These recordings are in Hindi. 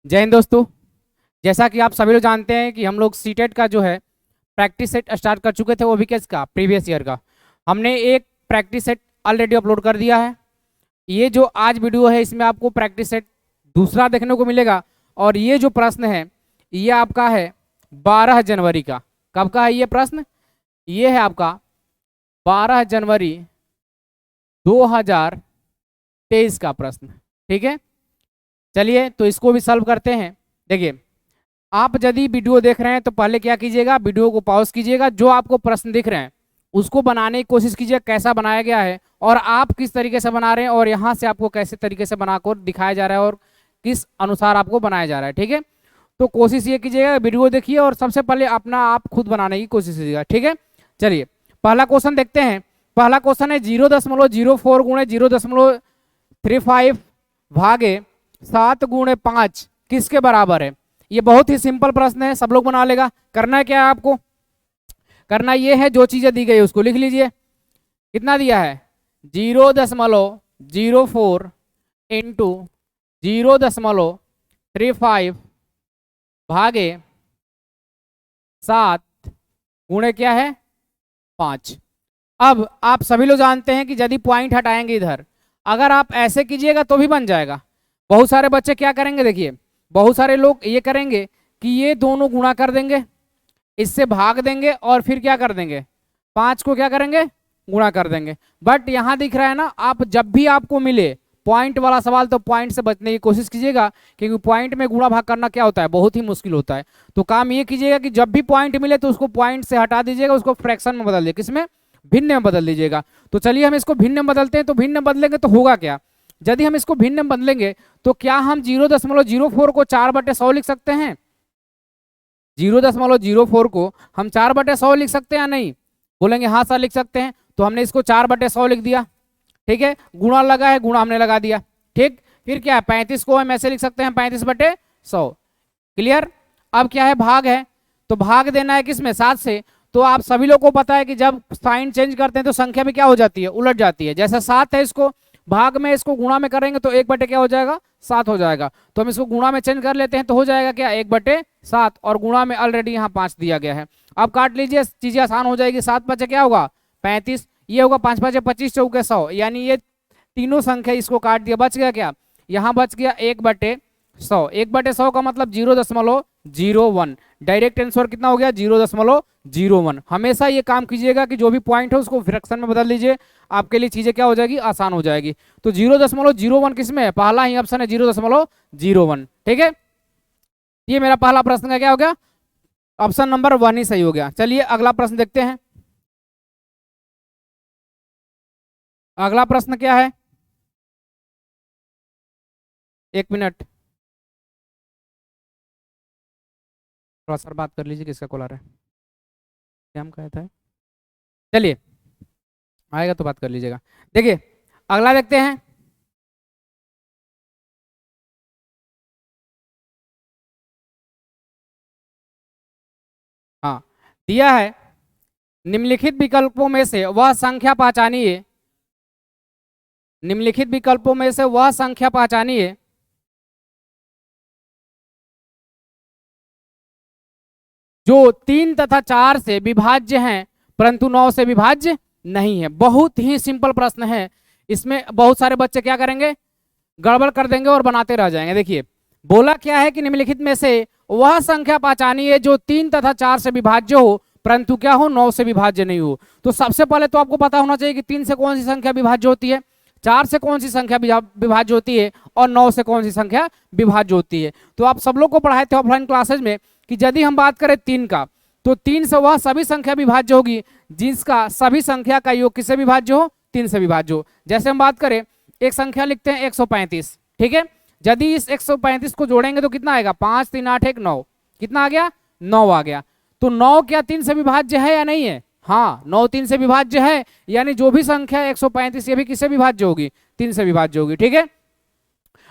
जय हिंद दोस्तों। जैसा कि आप सभी लोग जानते हैं कि हम लोग सीटेट का जो है प्रैक्टिस सेट स्टार्ट कर चुके थे, वो भी किसका, प्रीवियस ईयर का। हमने एक प्रैक्टिस सेट ऑलरेडी अपलोड कर दिया है। ये जो आज वीडियो है इसमें आपको प्रैक्टिस सेट दूसरा देखने को मिलेगा। और ये जो प्रश्न है ये आपका है 12 जनवरी का। कब का है ये प्रश्न? ये है आपका 12 जनवरी 2023 का प्रश्न। ठीक है, चलिए तो इसको भी सॉल्व करते हैं। देखिए, आप यदि वीडियो देख रहे हैं तो पहले क्या कीजिएगा, वीडियो को पॉज कीजिएगा, जो आपको प्रश्न दिख रहे हैं उसको बनाने की कोशिश कीजिए, कैसा बनाया गया है और आप किस तरीके से बना रहे हैं और यहाँ से आपको कैसे तरीके से बनाकर दिखाया जा रहा है और किस अनुसार आपको बनाया जा रहा है। ठीक है, तो कोशिश ये कीजिएगा, वीडियो देखिए और सबसे पहले अपना आप खुद बनाने की कोशिश कीजिएगा। ठीक है, चलिए पहला क्वेश्चन देखते हैं। पहला क्वेश्चन है 0.04 गुणे 0.35 भागे 7 गुणे 5 किसके बराबर है। ये बहुत ही सिंपल प्रश्न है, सब लोग बना लेगा। करना है क्या है आपको? करना ये है, जो चीजें दी गई है उसको लिख लीजिए। कितना दिया है? 0.04 इंटू 0.35 भागे 7 गुणे क्या है 5। अब आप सभी लोग जानते हैं कि यदि पॉइंट हटाएंगे इधर, अगर आप ऐसे कीजिएगा तो भी बन जाएगा। बहुत सारे बच्चे क्या करेंगे, देखिए बहुत सारे लोग ये करेंगे कि ये दोनों गुणा कर देंगे, इससे भाग देंगे और फिर क्या कर देंगे, 5 को क्या करेंगे, गुणा कर देंगे। बट यहां दिख रहा है ना, आप जब भी आपको मिले पॉइंट वाला सवाल तो पॉइंट से बचने की कोशिश कीजिएगा, क्योंकि पॉइंट में गुणा भाग करना क्या होता है, बहुत ही मुश्किल होता है। तो काम ये कीजिएगा कि जब भी पॉइंट मिले तो उसको पॉइंट से हटा दीजिएगा, उसको फ्रैक्शन में बदल दीजिएगा, किसमें, भिन्न में बदल दीजिएगा। तो चलिए हम इसको भिन्न में बदलते हैं। तो भिन्न में बदलेंगे तो होगा क्या, यदि हम इसको भिन्न में बदलेंगे तो क्या हम 0.04 को 4/100 लिख सकते हैं? 0.04 को हम 4/100 लिख सकते हैं या नहीं? बोलेंगे हाँ सर लिख सकते हैं। तो हमने इसको 4/100 लिख दिया। ठीक है, गुणा लगा है, गुणा हमने लगा दिया। ठीक, फिर क्या है, 35 को हम ऐसे लिख सकते हैं 35/100। क्लियर? अब क्या है, भाग है, तो भाग देना है किसमें, 7 से। तो आप सभी लोग को पता है कि जब साइन चेंज करते हैं तो संख्या में क्या हो जाती है, उलट जाती है। जैसे 7 है, इसको भाग में इसको गुणा में करेंगे तो 1/, क्या हो जाएगा, 7 हो जाएगा। तो हम इसको गुणा में चेंज कर लेते हैं तो हो जाएगा क्या, 1/7, और गुणा में ऑलरेडी यहाँ 5 दिया गया है। अब काट लीजिए, चीजें आसान हो जाएगी। 7×5 क्या होगा, 35, ये होगा 5×5 25, 4 100, यानी ये तीनों संख्या इसको काट दिया, बच गया क्या, यहाँ बच गया 1/100। 1/100 का मतलब 0.01। डायरेक्ट आंसर कितना हो गया, 0.01। हमेशा ये काम कीजिएगा कि जो भी पॉइंट है उसको फ्रैक्शन में बदल लीजिए, आपके लिए चीजें क्या हो जाएगी, आसान हो जाएगी। तो 0.01 किसमें है, पहला ही ऑप्शन है 0.01। ठीक है, ये मेरा पहला प्रश्न का क्या हो गया, ऑप्शन नंबर 1 ही सही हो गया। चलिए अगला प्रश्न देखते हैं। अगला प्रश्न क्या है, 1 मिनट, थोड़ा सा बात कर लीजिए, किसका कॉल आ रहा है, क्या हम कहता है। चलिए आएगा तो बात कर लीजिएगा। देखिए अगला देखते हैं। हाँ, दिया है निम्नलिखित विकल्पों में से वह संख्या पहचानिए, निम्नलिखित विकल्पों में से वह संख्या पहचानिए जो 3 तथा 4 से विभाज्य हैं परंतु 9 से विभाज्य नहीं है। बहुत ही सिंपल प्रश्न है, इसमें बहुत सारे बच्चे क्या करेंगे, गड़बड़ कर देंगे और बनाते रह जाएंगे। देखिए बोला क्या है कि निम्नलिखित में से वह संख्या पहचानिए जो 3 तथा 4 से विभाज्य हो परंतु क्या हो, 9 से विभाज्य नहीं हो। तो सबसे पहले तो आपको पता होना चाहिए कि 3 से कौन सी संख्या विभाज्य होती है, 4 से कौन सी संख्या विभाज्य होती है और 9 से कौन सी संख्या विभाज्य होती है। तो आप सब लोग को पढ़ाए थे ऑफलाइन क्लासेज में कि यदि हम बात करें 3 का, तो 3 से वह सभी संख्या विभाज्य होगी जिसका सभी संख्या का योग किससे विभाज्य हो, 3 से विभाज्य हो। जैसे हम बात करें, एक संख्या लिखते हैं 135। ठीक है, यदि इस 135 को जोड़ेंगे तो कितना आएगा, 5 3 8 1 9, कितना आ गया, 9 आ गया। तो 9 क्या 3 से विभाज्य है या नहीं है? हाँ, 9 3 से विभाज्य है, यानी जो भी संख्या 135 ये भी किससे विभाज्य होगी, 3 से विभाज्य होगी। ठीक है,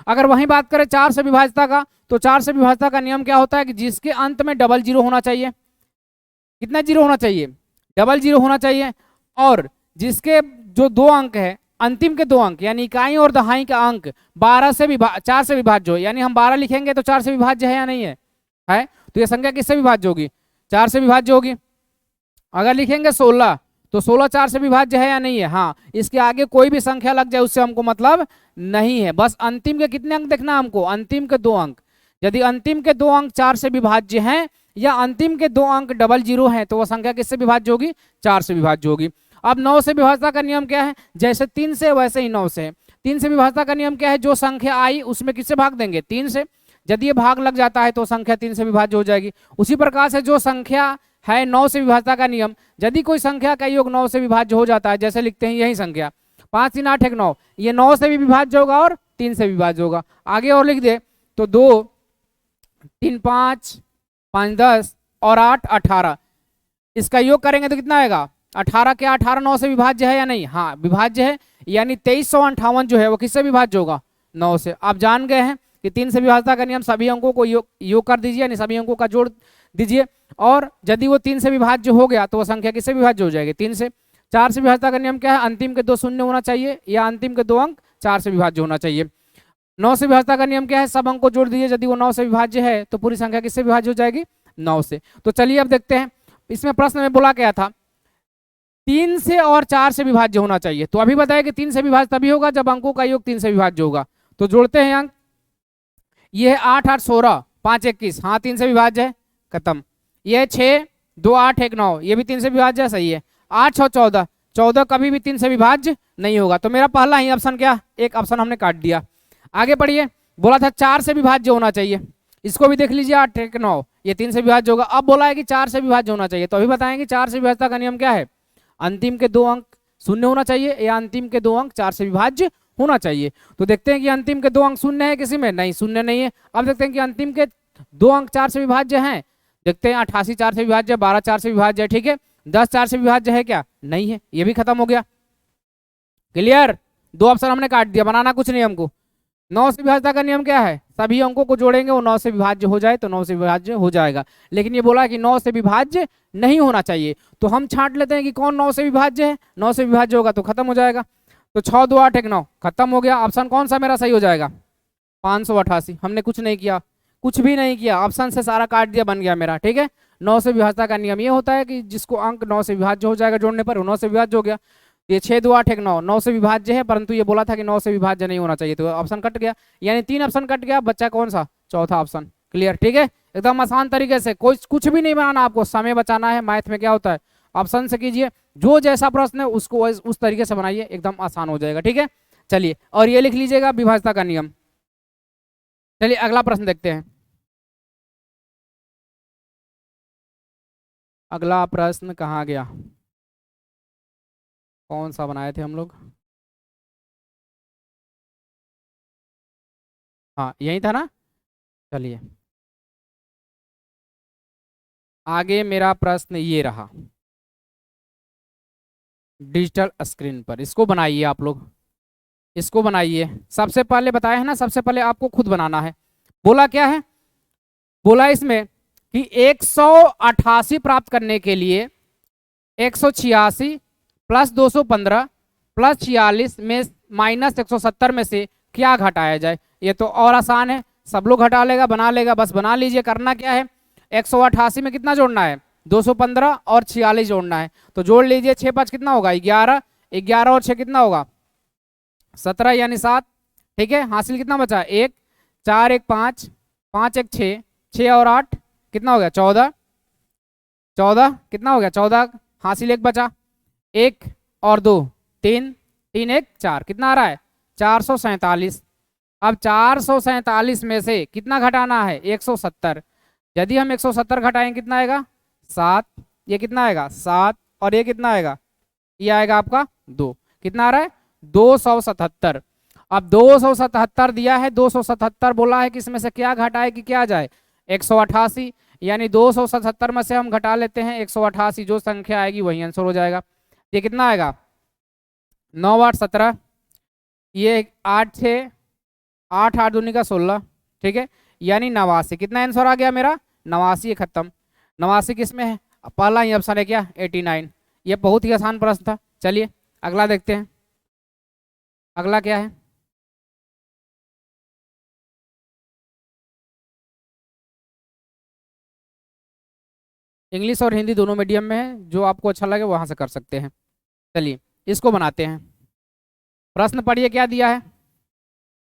अगर वहीं बात करें 4 से विभाज्यता का, तो 4 से विभाज्यता का नियम क्या होता है कि जिसके अंत में डबल जीरो होना चाहिए। कितना जीरो होना चाहिए, डबल जीरो होना चाहिए। और जिसके जो 2 अंक है अंतिम के दो अंक यानी इकाई और दहाई का अंक 4 से विभाज्य हो, यानी हम 12 लिखेंगे तो 4 से विभाज्य है या नहीं है? तो ये संख्या किससे विभाज्य होगी? 4 से विभाज्य होगी। अगर लिखेंगे 16 तो 16 4 से विभाज्य है या नहीं है? हाँ, इसके आगे कोई भी संख्या लग जाए उससे हमको मतलब नहीं है, बस अंतिम के कितने अंक देखना हमको, अंतिम के 2 अंक। यदि अंतिम के 2 अंक 4 से विभाज्य हैं या अंतिम के 2 अंक 00 हैं तो वह संख्या किससे विभाज्य होगी? 4 से विभाज्य होगी। अब 9 से विभाज्यता का नियम क्या है? जैसे 3 से वैसे ही 9 से। 3 से विभाज्यता का नियम क्या है? जो संख्या आई उसमें किससे भाग देंगे? 3 से। यदि ये भाग लग जाता है तो संख्या 3 से विभाज्य हो जाएगी। उसी प्रकार से जो संख्या है 9 से विभाज्यता का नियम, यदि कोई संख्या का योग 9 से विभाज्य हो जाता है, जैसे लिखते हैं यही संख्या 5 3 8 1 9, ये 9 से भी विभाज्य होगा और 3 से विभाज्य होगा। आगे और लिख दे तो 2 3 5 5 10 और 8 18, इसका योग करेंगे तो कितना आएगा? 18। क्या 18 9 से विभाज्य है या नहीं? हाँ विभाज्य है, यानी 2358 जो है वो किससे विभाज्य होगा? 9 से। आप जान गए हैं कि 3 से विभाज्यता का नियम, सभी अंकों को योग कर दीजिए, यानी सभी अंकों का जोड़ दीजिए, और यदि वो 3 से विभाज्य हो गया तो वो संख्या किससे विभाज्य हो जाएगी? 3 से। 4 से विभाज्यता का नियम क्या है? अंतिम के 2 शून्य होना चाहिए या अंतिम के 2 अंक 4 से विभाज्य होना चाहिए। 9 से विभाज्यता का नियम क्या है? सब अंक को जोड़ दीजिए, यदि वो 9 से विभाज्य है तो पूरी संख्या किससे विभाज्य हो जाएगी? 9 से। तो चलिए अब देखते हैं, इसमें प्रश्न में बोला क्या था? 3 से और 4 से विभाज्य होना चाहिए। तो अभी बताया कि 3 से विभाज्य तभी होगा जब अंकों का योग 3 से विभाज्य होगा। तो जोड़ते हैं अंक, ये है 8 8 16 5 21, हाँ 3 से विभाज्य है, खत्म। ये है 6 2 8 1 9, ये भी 3 से विभाज्य है, सही है। 8 6 14, 14 कभी भी 3 से विभाज्य नहीं होगा। तो मेरा पहला ही ऑप्शन क्या? एक ऑप्शन हमने काट दिया। आगे बढ़िए, बोला था 4 से विभाज्य होना चाहिए, इसको भी देख लीजिए 8 1 9, ये 3 से विभाज्य होगा। अब बोला है कि 4 से विभाज्य होना चाहिए, तो अभी बताएंगे 4 से विभाज्यता का नियम क्या है? अंतिम के 2 अंक शून्य होना चाहिए या अंतिम के 2 अंक 4 से विभाज्य होना चाहिए। तो देखते हैं कि अंतिम के 2 अंक शून्य है किसी में? नहीं, शून्य नहीं है। अब देखते हैं कि अंतिम के 2 अंक 4 से विभाज्य हैं। देखते हैं 88 4 से विभाज्य है, 12 4 से विभाज्य है, ठीक है। 10 4 से विभाज्य है क्या? नहीं है, ये भी खत्म हो गया। क्लियर? 2 ऑप्शन हमने काट दिया, बनाना कुछ नहीं हमको। 9 से विभाज्यता का नियम क्या है? सभी अंकों को जोड़ेंगे, वो 9 से विभाज्य हो जाए तो 9 से विभाज्य हो जाएगा। लेकिन ये बोला कि 9 से विभाज्य नहीं होना चाहिए, तो हम छांट लेते हैं कि कौन 9 से विभाज्य है। 9 से विभाज्य होगा तो खत्म हो जाएगा। तो 6 2 8 1 9 खत्म हो गया। ऑप्शन कौन सा मेरा सही हो जाएगा? 588। हमने कुछ नहीं किया, कुछ भी नहीं किया, ऑप्शन से सारा काट दिया, बन गया मेरा, ठीक है। 9 से विभाज्यता का नियम ये होता है कि जिसको अंक 9 से विभाज्य हो जाएगा जोड़ने पर, वो 9 से विभाज्य हो गया। ये 6 2 8 1 9 9 से विभाज्य है, परंतु ये बोला था कि 9 से विभाज्य नहीं होना चाहिए, तो ऑप्शन कट गया, यानी 3 ऑप्शन कट गया, बच्चा कौन सा? चौथा ऑप्शन। क्लियर? ठीक है, एकदम आसान तरीके से, कोई कुछ भी नहीं बनाना, आपको समय बचाना है। मैथ में क्या होता है? ऑप्शन से कीजिए, जो जैसा प्रश्न है उसको उस तरीके से बनाइए, एकदम आसान हो जाएगा, ठीक है। चलिए, और ये लिख लीजिएगा विभाज्यता का नियम। चलिए अगला प्रश्न देखते हैं। अगला प्रश्न कहाँ गया? कौन सा बनाए थे हम लोग? हाँ यही था ना। चलिए आगे मेरा प्रश्न ये रहा, डिजिटल स्क्रीन पर इसको बनाइए आप लोग, इसको बनाइए। सबसे पहले बताया है ना, सबसे पहले आपको खुद बनाना है। बोला क्या है? बोला इसमें कि 188 प्राप्त करने के लिए 186 प्लस 215 प्लस 46 में माइनस 170 में से क्या घटाया जाए। ये तो और आसान है, सब लोग घटा लेगा, बना लेगा, बस बना लीजिए। करना क्या है? 188 में कितना जोड़ना है? 215 और 46 जोड़ना है। तो जोड़ लीजिए, 6 5 कितना होगा? 11, 11 और 6 कितना होगा? 17 यानी 7, ठीक है। हासिल कितना बचा? 1 4 1 5 5 1 6 6 और 8 कितना हो गया? 14, 14 कितना हो गया? 14, हासिल 1 बचा, 1 और 2 3 3 1 4 कितना आ रहा है? 447। अब 447 में से कितना घटाना है? 170। यदि हम 170 घटाएंगे कितना आएगा? 7। ये कितना आएगा? 7, और ये कितना आएगा? ये आएगा आपका 2। कितना आ रहा है? 277। अब 277 दिया है, 277 बोला है कि इसमें से क्या घटाए कि क्या जाए? 188, यानी 277 में से हम घटा लेते हैं 188, जो संख्या आएगी वही आंसर हो जाएगा। ये कितना आएगा? 9 8 17, ये 8 6 8 8 दूनी का 16, ठीक है, यानी 89। कितना आंसर आ गया मेरा? 89। खत्म। 89 किस में है? पहला ही ऑप्शन है क्या? 89। ये बहुत ही आसान प्रश्न था। चलिए अगला देखते हैं। अगला क्या है? इंग्लिश और हिंदी दोनों मीडियम में है, जो आपको अच्छा लगे वहां से कर सकते हैं। चलिए इसको बनाते हैं। प्रश्न पढ़िए क्या दिया है।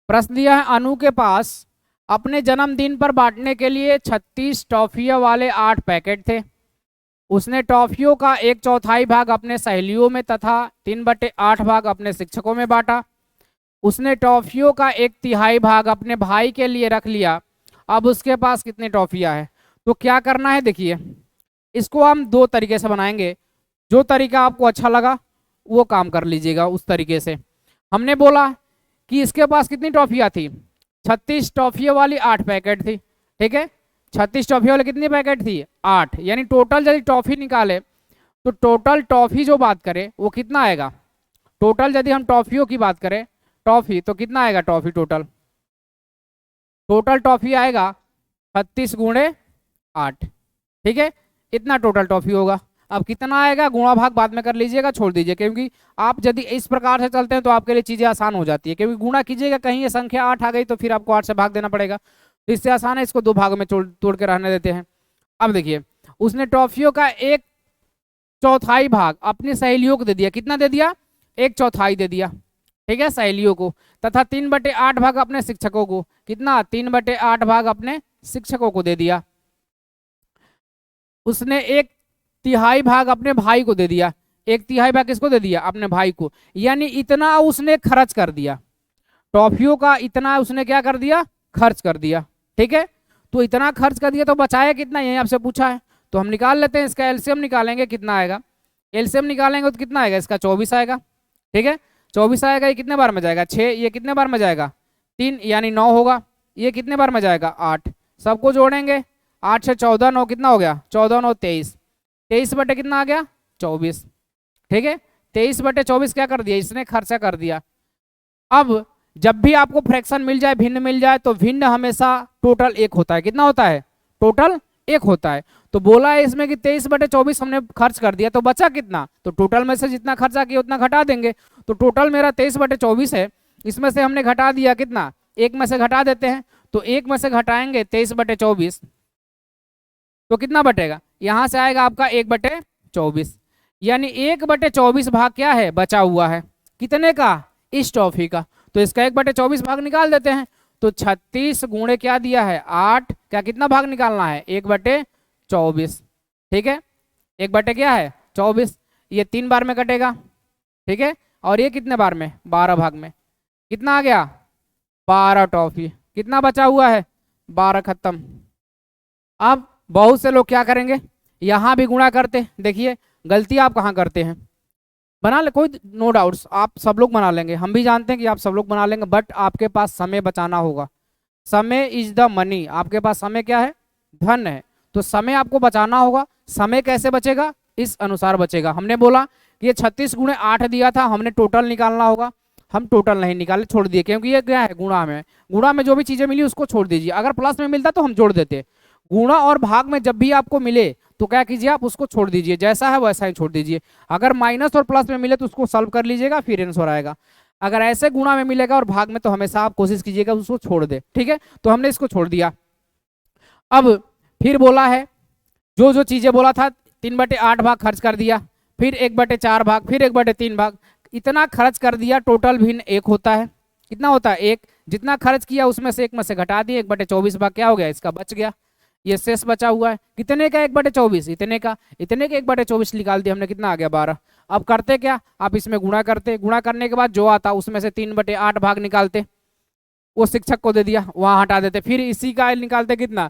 प्रश्न दिया है अनु के पास अपने जन्मदिन पर बांटने के लिए 36 टॉफियों वाले 8 पैकेट थे। उसने टॉफियों का 1/4 भाग अपने सहेलियों में तथा 3/8 भाग अपने शिक्षकों में बांटा। उसने टॉफियों का 1/3 भाग अपने भाई के लिए रख लिया। अब उसके पास कितनी टॉफियां हैं? तो क्या करना है देखिए, इसको हम दो तरीके से बनाएंगे। जो तरीका आपको अच्छा लगा वो काम कर लीजिएगा उस तरीके से। हमने बोला कि इसके पास कितनी टॉफियां थी? 36 टॉफियों वाली 8 पैकेट थी। ठीक है, 36 टॉफी वाले कितनी पैकेट थी? 8। यानी टोटल यदि टॉफी निकाले तो टोटल टॉफी जो बात करें वो कितना आएगा? टोटल यदि हम टॉफियों की बात करें टॉफी तो कितना आएगा? टॉफी टोटल टोटल टॉफी आएगा 36 गुणे 8। ठीक है, इतना टोटल टॉफी होगा। अब कितना आएगा गुणा भाग बाद में कर लीजिएगा, छोड़ दीजिए, क्योंकि आप यदि इस प्रकार से चलते हैं तो आपके लिए चीजें आसान हो जाती है। क्योंकि गुणा कीजिएगा, कहीं ये संख्या 8 आ गई तो फिर आपको 8 से भाग देना पड़ेगा, तो इससे आसान है इसको 2 भागों में तोड़ के रहने देते हैं। अब देखिए, उसने टॉफियों का 1/4 भाग अपनी सहेलियों को दे दिया। कितना दे दिया? 1/4 दे दिया। ठीक है, सहेलियों को, तथा 3/8 भाग अपने शिक्षकों को। कितना? 3/8 भाग अपने शिक्षकों को दे दिया। उसने 1/3 भाग अपने भाई को दे दिया। 1/3 भाग किसको दे दिया? अपने भाई को। यानी इतना उसने खर्च कर दिया, टॉफियों का इतना उसने क्या कर दिया? खर्च कर दिया। ठीक है, तो इतना खर्च कर दिया तो बचाया कितना? यही आपसे पूछा है, तो हम निकाल लेते हैं। इसका एलसीएम निकालेंगे, कितना आएगा? एलसीएम निकालेंगे तो कितना आएगा? इसका 24 आएगा। ठीक है, 24 आएगा। ये कितने बार में जाएगा? 6। ये कितने बार में जाएगा? 3, यानी 9 होगा। ये कितने बार में जाएगा? 8। सबको जोड़ेंगे, 8 से 14, 9 कितना हो गया? 14 9 23। 23 बटे कितना आ गया? 24। ठीक है, 23/24 क्या कर दिया? इसने खर्चा कर दिया। अब जब भी आपको फ्रैक्शन मिल जाए, भिन्न मिल जाए, तो भिन्न हमेशा टोटल 1 होता है। कितना होता है? टोटल 1 होता है। तो बोला है इसमें कि 23/24 हमने खर्च कर दिया, तो बचा कितना? तो टोटल में से जितना खर्चा किया उतना घटा देंगे। तो टोटल मेरा 23/24 है, इसमें से हमने घटा दिया कितना? 1 में से घटा देते हैं। तो 1 में से घटाएंगे 23/24 तो कितना बटेगा? यहां से आएगा आपका 1/24, यानी 1/24 भाग क्या है? बचा हुआ है। कितने का? इस टॉफी का। तो इसका 1/24 भाग निकाल देते हैं। तो 36 गुणे क्या दिया है? 8 क्या कितना भाग निकालना है? 1/24। ठीक है, 1 बटे क्या है? 24। ये 3 बार में कटेगा। ठीक है, और ये कितने बार में? 12 भाग में। कितना आ गया? 12 टॉफी। कितना बचा हुआ है? 12 खत्म। अब बहुत से लोग क्या करेंगे, यहां भी गुणा करते। देखिए गलती आप कहाँ करते हैं। बना ले, कोई नो डाउट्स, आप सब लोग बना लेंगे, हम भी जानते हैं कि आप सब लोग बना लेंगे, बट आपके पास समय बचाना होगा। समय इज द मनी। आपके पास समय क्या है? धन है। तो समय आपको बचाना होगा। समय कैसे बचेगा? इस अनुसार बचेगा। हमने बोला कि ये 36 गुणे 8 दिया था, हमने टोटल निकालना होगा। हम टोटल नहीं निकाले, छोड़ दिए, क्योंकि ये क्या है? गुणा में। गुणा में जो भी चीजें मिली उसको छोड़ दीजिए। अगर प्लस में मिलता तो हम जोड़ देते। गुणा और भाग में जब भी आपको मिले तो क्या कीजिए? आप उसको छोड़ दीजिए, जैसा है वैसा ही छोड़ दीजिए। अगर माइनस और प्लस में मिले तो उसको सॉल्व कर लीजिएगा, फिर आंसर आएगा। अगर ऐसे गुणा में मिलेगा और भाग में तो हमेशा आप कोशिश कीजिएगा उसको छोड़ दे। ठीक है, तो हमने इसको छोड़ दिया। अब फिर बोला है, जो जो चीजें बोला था 3/8 भाग खर्च कर दिया, फिर 1/4 भाग, फिर 1/3 भाग, इतना खर्च कर दिया। टोटल भिन्न 1 होता है। कितना होता है? 1। जितना खर्च किया उसमें से 1 में से घटा दिए, 1/24 भाग क्या हो गया? इसका बच गया। ये शेष बचा हुआ है। कितने का? 1/24। इतने का 1/24 निकाल दिया हमने। कितना आ गया? 12। अब करते क्या? आप इसमें गुणा करते, गुणा करने के बाद जो आता उसमें से 3/8 भाग निकालते, वो शिक्षक को दे दिया, वहां हटा देते। फिर इसी का निकालते, कितना?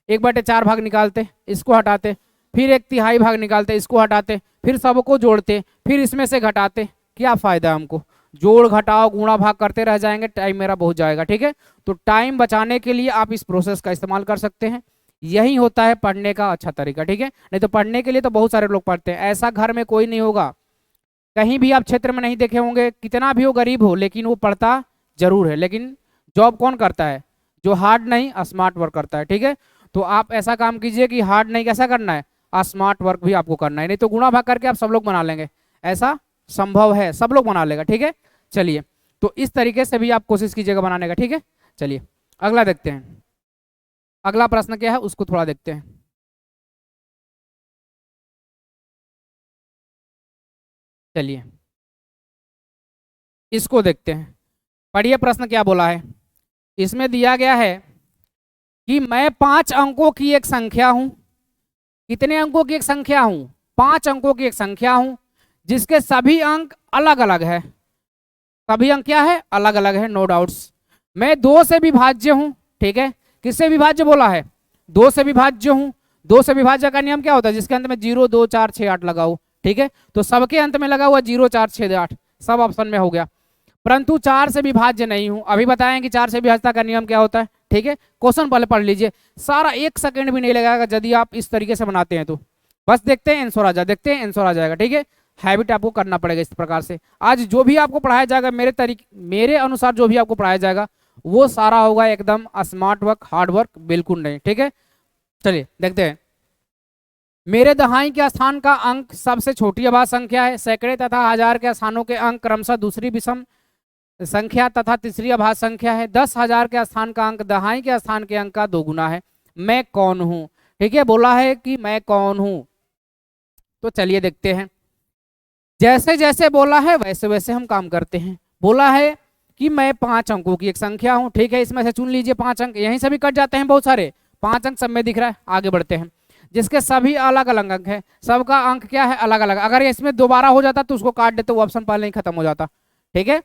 1/4 भाग निकालते, इसको हटाते, फिर 1/3 भाग निकालते, इसको हटाते, फिर सबको जोड़ते, फिर इसमें से घटाते। क्या फायदा हमको? जोड़ घटाओ गुणा भाग करते रह जाएंगे, टाइम मेरा बहुत जाएगा। ठीक है, तो टाइम बचाने के लिए आप इस प्रोसेस का इस्तेमाल कर सकते हैं। यही होता है पढ़ने का अच्छा तरीका। ठीक है, नहीं तो पढ़ने के लिए तो बहुत सारे लोग पढ़ते हैं, ऐसा घर में कोई नहीं होगा, कहीं भी आप क्षेत्र में नहीं देखे होंगे, कितना भी हो गरीब हो लेकिन वो पढ़ता जरूर है। लेकिन जॉब कौन करता है? जो हार्ड नहीं स्मार्ट वर्क करता है। ठीक है, तो आप ऐसा काम कीजिए कि हार्ड नहीं, कैसा करना है? स्मार्ट वर्क भी आपको करना है। नहीं तो गुणा भाग करके आप सब लोग बना लेंगे, ऐसा संभव है, सब लोग बना लेगा। ठीक है, चलिए तो इस तरीके से भी आप कोशिश कीजिएगा बनाने का, ठीक है। चलिए अगला देखते हैं, अगला प्रश्न क्या है उसको थोड़ा देखते हैं। चलिए इसको देखते हैं, पढ़िए प्रश्न क्या बोला है। इसमें दिया गया है कि मैं 5 अंकों की एक संख्या हूं। कितने अंकों की एक संख्या हूं? 5 अंकों की एक संख्या हूं जिसके सभी अंक अलग अलग है। सभी अंक क्या है? अलग अलग है, नो डाउट्स। मैं 2 से विभाज्य हूं, ठीक है। किससे विभाज्य बोला है? 2 से विभाज्य हूं। 2 से विभाज्य का नियम क्या होता है? जिसके अंत में 0 2 4 6 8 लगाओ, ठीक है। तो सबके अंत में लगा हुआ 0 4 6 8, सब ऑप्शन में हो गया। परंतु 4 से विभाज्य नहीं हूं। अभी बताएं कि 4 से विभाज्यता का नियम क्या होता है, ठीक है। क्वेश्चन पहले पढ़ लीजिए, सारा 1 सेकंड भी नहीं लगेगा यदि आप इस तरीके से बनाते हैं तो। बस देखते हैं आंसर आ जाए, देखते हैं आंसर आ जाएगा, ठीक है। हैबिट आपको करना पड़ेगा इस प्रकार से। आज जो भी आपको पढ़ाया जाएगा मेरे अनुसार जो भी आपको पढ़ाया जाएगा वो सारा होगा एकदम स्मार्ट वर्क, हार्ड वर्क बिल्कुल नहीं, ठीक है। चलिए देखते हैं। मेरे दहाई के स्थान का अंक सबसे छोटी अभाज्य संख्या है। सैकड़े तथा हजार के स्थानों के अंक क्रमशः दूसरी विषम संख्या तथा तीसरी अभाज्य संख्या है। 10,000 के स्थान का अंक दहाई के स्थान के अंक का 2 गुना है। मैं कौन हूं? ठीक है, बोला है कि मैं कौन हूं। तो चलिए देखते हैं, जैसे जैसे बोला है वैसे वैसे हम काम करते हैं। बोला है कि मैं 5 अंकों की एक संख्या हूं, ठीक है। इसमें से चुन लीजिए 5 अंक, यहीं से भी कट जाते हैं बहुत सारे, 5 अंक सब में दिख रहा है। आगे बढ़ते हैं, जिसके सभी अलग अलग अंक है, सबका अंक क्या है? अलग अलग। अगर इसमें दोबारा हो जाता तो उसको काट देते, वो ऑप्शन पहले ही खत्म हो जाता, ठीक है।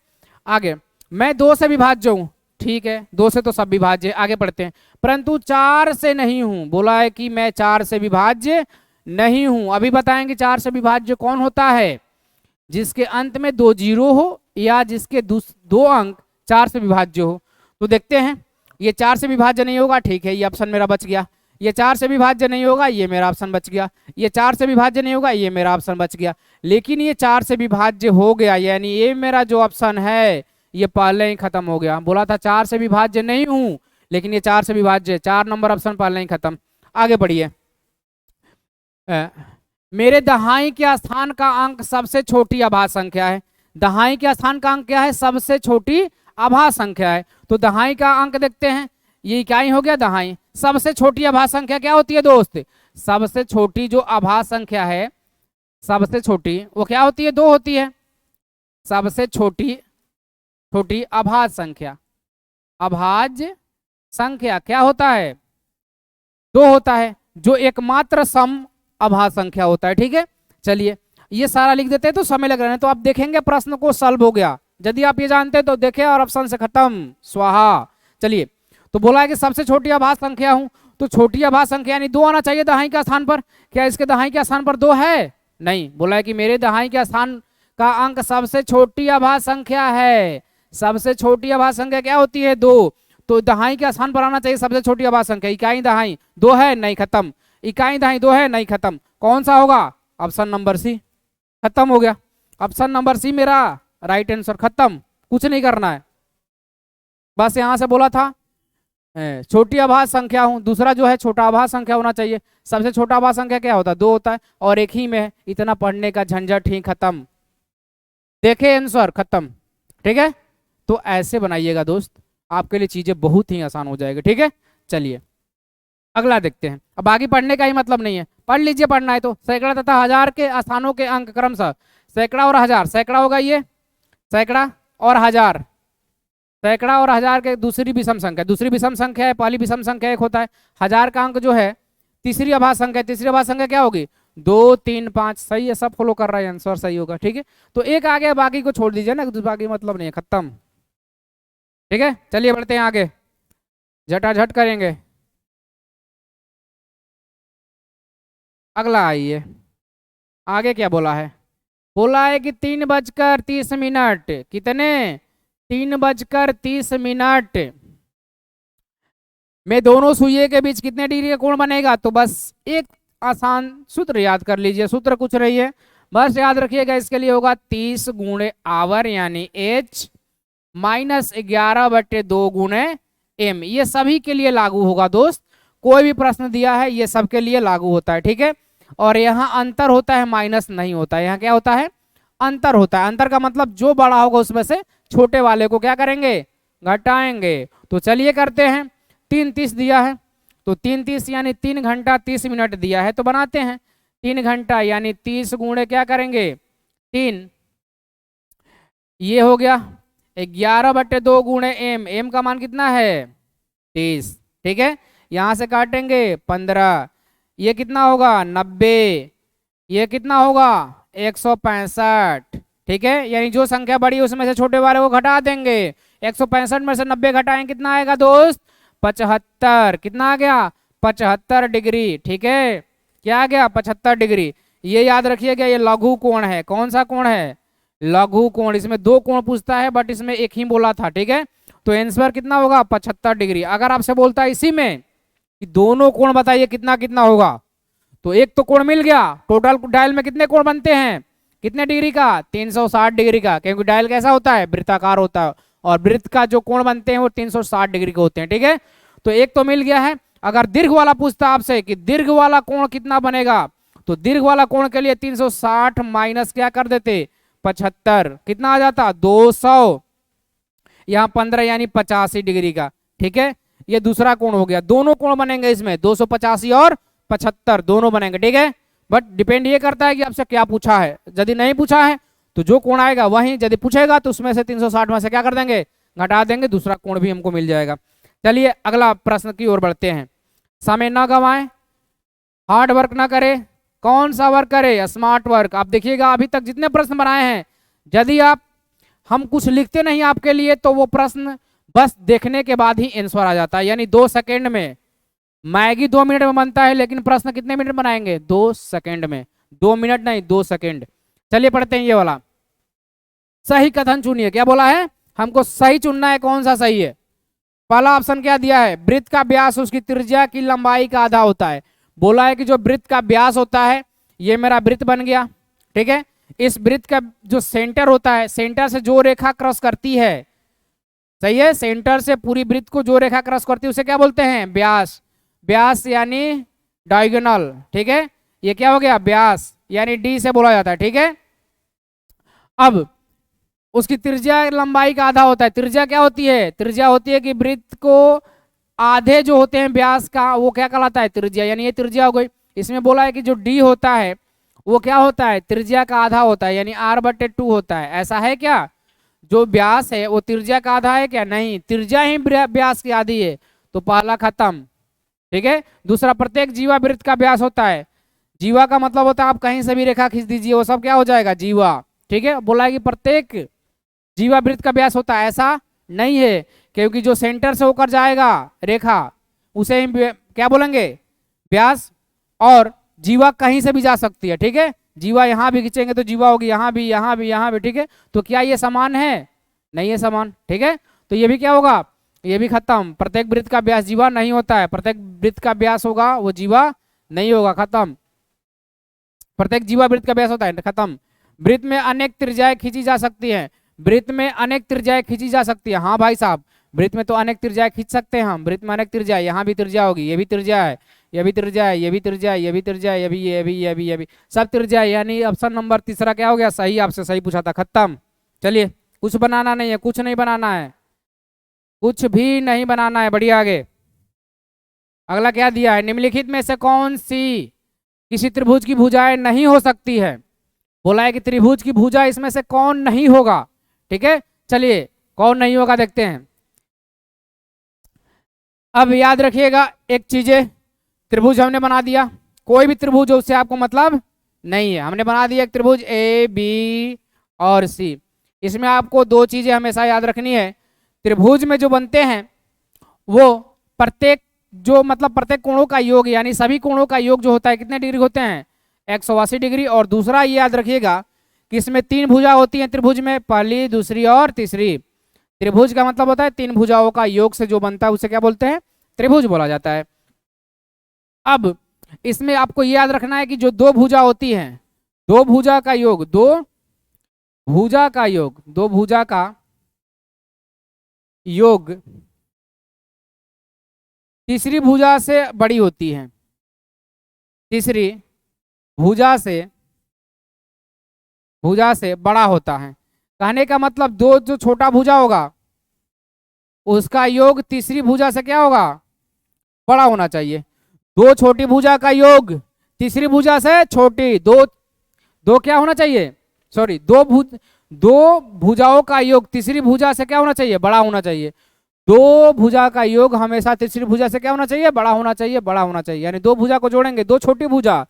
आगे, मैं 2 से विभाज्य हूं, ठीक है, 2 से तो सब विभाज्य। आगे बढ़ते हैं, परंतु 4 से नहीं हूं। बोला है कि मैं 4 से विभाज्य नहीं हूं। अभी बताएंगे 4 से विभाज्य कौन होता है? जिसके अंत में 2 जीरो हो या जिसके 2 अंक 4 से विभाज्य हो। तो देखते हैं, ये 4 से विभाज्य नहीं होगा, ठीक है, ये ऑप्शन मेरा बच गया। ये 4 से विभाज्य नहीं होगा, ये मेरा ऑप्शन बच गया। ये 4 से विभाज्य नहीं होगा, ये मेरा ऑप्शन बच गया। लेकिन ये 4 से विभाज्य हो गया, यानी ये मेरा जो ऑप्शन है ये पहले ही खत्म हो गया। बोला था 4 से विभाज्य नहीं हूं, लेकिन ये 4 से विभाज्य, 4 नंबर ऑप्शन पहले ही खत्म। आगे बढ़िए, मेरे दहाई के स्थान का अंक सबसे छोटी अभाज्य संख्या है। दहाई के स्थान का अंक क्या है? सबसे छोटी अभाज्य संख्या है। तो दहाई का अंक देखते हैं, ये इकाई हो गया दहाई। सबसे छोटी अभाज्य संख्या क्या होती है दोस्त? सबसे छोटी जो अभाज्य संख्या है, सबसे छोटी वो क्या होती है? 2 होती है। सबसे छोटी अभाज्य संख्या, अभाज्य संख्या क्या होता है? 2 होता है, जो एकमात्र सम अभाज्य संख्या होता है, ठीक है। चलिए ये सारा लिख देते हैं तो समय लग रहा है, तो आप देखेंगे प्रश्न को सॉल्व हो गया। यदि आप ये जानते हैं तो देखें और ऑप्शन से खत्म, स्वाहा। चलिए, तो बोला है कि सबसे छोटी अभाज्य संख्या हूं, तो छोटी अभाज्य संख्या यानी 2 आना चाहिए दहाई के स्थान पर। क्या इसके दहाई के स्थान पर 2 है? नहीं। बोला है कि मेरे दहाई के स्थान का अंक सबसे छोटी अभाज्य संख्या है। सबसे छोटी अभाज्य संख्या क्या होती है? 2। तो दहाई के स्थान पर आना चाहिए सबसे छोटी अभाज्य संख्या। इकाई दहाई 2 है, नहीं, खत्म। इकाई दहाई 2 है, नहीं, खत्म। कौन सा होगा? ऑप्शन नंबर सी, खत्म हो गया। ऑप्शन नंबर सी मेरा राइट आंसर, खत्म, कुछ नहीं करना है। बस यहां से बोला था छोटी अभाज्य संख्या हूं, दूसरा जो है छोटा अभाज्य संख्या होना चाहिए। सबसे छोटा अभाज्य संख्या क्या होता है? 2 होता है, और एक ही में है। इतना पढ़ने का झंझट ही खत्म। देखे आंसर, खत्म, ठीक है। तो ऐसे बनाइएगा दोस्त, आपके लिए चीजें बहुत ही आसान हो जाएगी, ठीक है। चलिए अगला देखते हैं। अब आगे पढ़ने का ही मतलब नहीं है, पढ़ लीजिए, पढ़ना है तो। सैकड़ा तथा हजार के स्थानों के अंक क्रमशः, सैकड़ा और हजार, सैकड़ा होगा ये, सैकड़ा और हजार, सैकड़ा और हजार के दूसरी विषम संख्या, दूसरी विषम संख्या है, पहली विषम संख्या 1 होता है। हजार का अंक जो है तीसरी अभाज्य संख्या, तीसरी अभाज्य संख्या क्या होगी? 2 3 5। सही है, सब फॉलो कर रहा है, आंसर सही होगा, ठीक है। तो एक आगे, बाकी को छोड़ दीजिए ना, बाकी मतलब नहीं है, खत्म, ठीक है। चलिए बढ़ते हैं आगे, झटाझट करेंगे। अगला आइए, आगे क्या बोला है? बोला है कि 3:30 कितने? 3:30 में दोनों सुइए के बीच कितने डिग्री का कोण बनेगा? तो बस एक आसान सूत्र याद कर लीजिए, सूत्र कुछ रही है, बस याद रखिएगा। इसके लिए होगा 30 गुणे आवर यानी H माइनस 11/2 गुणे M। ये सभी के लिए लागू होगा दोस्त, कोई भी प्रश्न दिया है ये सबके लिए लागू होता है, ठीक है। और यहाँ अंतर होता है, माइनस नहीं होता है। यहाँ क्या होता है? अंतर होता है। अंतर का मतलब जो बड़ा होगा उसमें से छोटे वाले को क्या करेंगे, घटाएंगे। तो चलिए करते हैं। 3:30 दिया है तो 3:30 यानी 3 घंटा 30 मिनट दिया है, तो बनाते हैं। 3 घंटा यानी 30 गुणे क्या करेंगे 3, ये हो गया 11/2 गुणे एम। एम का मान कितना है 30, ठीक है। यहां से काटेंगे 15, ये कितना होगा 90, ये कितना होगा 165, ठीक है। यानी जो संख्या बड़ी है उसमें से छोटे वाले को घटा देंगे। 165 में से 90 घटाएं कितना आएगा दोस्त 75, कितना आ गया 75 डिग्री, ठीक है। क्या आ गया 75 डिग्री। ये याद रखिएगा ये लघु कोण है। कौन सा कोण है लघु कोण। इसमें 2 कोण पूछता है बट इसमें एक ही बोला था, ठीक है। तो आंसर कितना होगा 75 डिग्री। अगर आपसे बोलता है इसी में कि दोनों कोण बताइए कितना कितना होगा, तो एक तो कोण मिल गया। टोटल डायल में कितने कोण बनते हैं कितने डिग्री का 360 डिग्री का, क्योंकि डायल कैसा होता है वृत्ताकार होता है और वृत्त का जो कोण बनते हैं वो 360 डिग्री के होते हैं, ठीक है। तो एक तो मिल गया है। अगर दीर्घ वाला पूछता आपसे कि दीर्घ वाला कोण कितना बनेगा, तो दीर्घ वाला कोण के लिए 360 माइनस क्या कर देते 75, कितना आ जाता 200, यहाँ 15 यानी 85 डिग्री का, ठीक है। ये दूसरा कोण हो गया। दोनों कोण बनेंगे इसमें 285 और 75 दोनों बनेंगे, ठीक है। बट डिपेंड ये करता है कि आपसे क्या पूछा है। यदि नहीं पूछा है तो जो कोण आएगा वही, यदि पूछेगा तो उसमें से 360 में से क्या कर देंगे घटा देंगे, दूसरा कोण भी हमको मिल जाएगा। चलिए अगला प्रश्न की ओर बढ़ते हैं। समय न गवाएं, हार्ड वर्क ना करें, कौन सा वर्क करे स्मार्ट वर्क। आप देखिएगा अभी तक जितने प्रश्न बनाए हैं, यदि आप हम कुछ लिखते नहीं आपके लिए तो वो प्रश्न बस देखने के बाद ही आंसर आ जाता है। यानी 2 सेकंड में। मैगी 2 मिनट में बनता है लेकिन प्रश्न कितने मिनट बनाएंगे 2 सेकंड में। 2 मिनट नहीं 2 सेकंड। चलिए पढ़ते हैं ये वाला। सही कथन चुनिए। क्या बोला है हमको सही चुनना है, कौन सा सही है। पहला ऑप्शन क्या दिया है वृत्त का व्यास उसकी त्रिज्या की लंबाई का आधा होता है। बोला है कि जो वृत्त का व्यास होता है ये मेरा वृत्त बन गया, ठीक है। इस वृत्त का जो सेंटर होता है, सेंटर से जो रेखा क्रॉस करती है, सही है, सेंटर से पूरी वृत्त को जो रेखा क्रॉस करती है उसे क्या बोलते हैं व्यास। व्यास यानी डायगोनल, ठीक है। ये क्या हो गया व्यास यानी डी से बोला जाता है, ठीक है। अब उसकी त्रिज्या लंबाई का आधा होता है। त्रिज्या क्या होती है त्रिज्या होती है कि वृत्त को आधे जो होते हैं व्यास का वो क्या कहलाता है त्रिज्या, यानी ये त्रिज्या हो गई। इसमें बोला है कि जो डी होता है वो क्या होता है त्रिज्या का आधा होता है, यानी r/2 होता है। ऐसा है क्या जो व्यास है वो त्रिज्या का आधा है क्या, नहीं, त्रिज्या ही व्यास की आधी है। तो पहला खत्म, ठीक है। दूसरा प्रत्येक जीवा वृत्त का व्यास होता है। जीवा का मतलब होता है आप कहीं से भी रेखा खींच दीजिए वो सब क्या हो जाएगा जीवा, ठीक है। बोला है कि प्रत्येक जीवा वृत्त का व्यास होता है, ऐसा नहीं है, क्योंकि जो सेंटर से होकर जाएगा रेखा उसे ही क्या बोलेंगे व्यास। और जीवा कहीं से भी जा सकती है, ठीक है। जीवा यहाँ भी खींचेंगे तो जीवा होगी यहाँ भी यहाँ भी यहाँ भी, ठीक है। तो क्या ये समान है, नहीं है समान, ठीक है। तो ये भी क्या होगा ये भी खत्म। प्रत्येक वृत्त का व्यास जीवा नहीं होता है, प्रत्येक वृत्त का व्यास होगा वो जीवा नहीं होगा, खत्म। प्रत्येक जीवा वृत्त का व्यास होता है, खत्म। वृत्त में अनेक त्रिज्याएं खींची जा सकती है। वृत्त में अनेक त्रिज्याएं खींची जा सकती है, हाँ भाई साहब वृत्त में तो अनेक त्रिज्याएं खींच सकते हैं हम। वृत्त में अनेक त्रिज्या, यहाँ भी त्रिज्या होगी, ये भी त्रिज्या है, ये भी त्रिज्या है, ये भी त्रिज्या है, ये भी त्रिज्या है, ये भी ये भी ये भी ये भी सब त्रिज्या है। यानी ऑप्शन नंबर तीसरा क्या हो गया सही, आपसे सही पूछा था, खत्म। चलिए कुछ बनाना नहीं है, कुछ नहीं बनाना है, कुछ भी नहीं बनाना है, बढ़िया आगे। अगला क्या दिया है निम्नलिखित में से कौन सी किसी त्रिभुज की भुजाएं नहीं हो सकती है। बोला है कि त्रिभुज की भुजा इसमें से कौन नहीं होगा, ठीक है। चलिए कौन नहीं होगा देखते हैं। अब याद रखिएगा एक चीजें, त्रिभुज हमने बना दिया, कोई भी त्रिभुज हो उससे आपको मतलब नहीं है। हमने बना दिया एक त्रिभुज ए बी और सी। इसमें आपको 2 चीजें हमेशा याद रखनी है। त्रिभुज में जो बनते हैं वो प्रत्येक जो मतलब प्रत्येक कोणों का योग यानी सभी कोणों का योग जो होता है कितने डिग्री होते हैं 180 डिग्री। और दूसरा ये याद रखिएगा कि इसमें 3 भुजा होती हैं त्रिभुज में, पहली दूसरी और तीसरी। त्रिभुज का मतलब होता है 3 भुजाओं का योग से जो बनता है उसे क्या बोलते हैं त्रिभुज बोला जाता है। अब इसमें आपको ये याद रखना है कि जो 2 भुजा होती हैं, 2 भुजा का योग, 2 भुजा का योग, 2 भुजा का योग तीसरी भुजा से बड़ी होती है, तीसरी भुजा से भुजा से बड़ा होता है। कहने का मतलब दो जो छोटा भुजा होगा उसका योग तीसरी भुजा से क्या होगा, बड़ा होना चाहिए। दो छोटी भुजा का योग तीसरी भुजा से छोटी, दो दो क्या होना चाहिए, सॉरी दो भुजाओं का योग तीसरी भुजा से क्या होना चाहिए, बड़ा होना चाहिए। दो भुजा का योग हमेशा तीसरी भुजा से क्या होना चाहिए, बड़ा होना चाहिए, बड़ा होना चाहिए। यानी दो भुजा को जोड़ेंगे, दो छोटी भुजा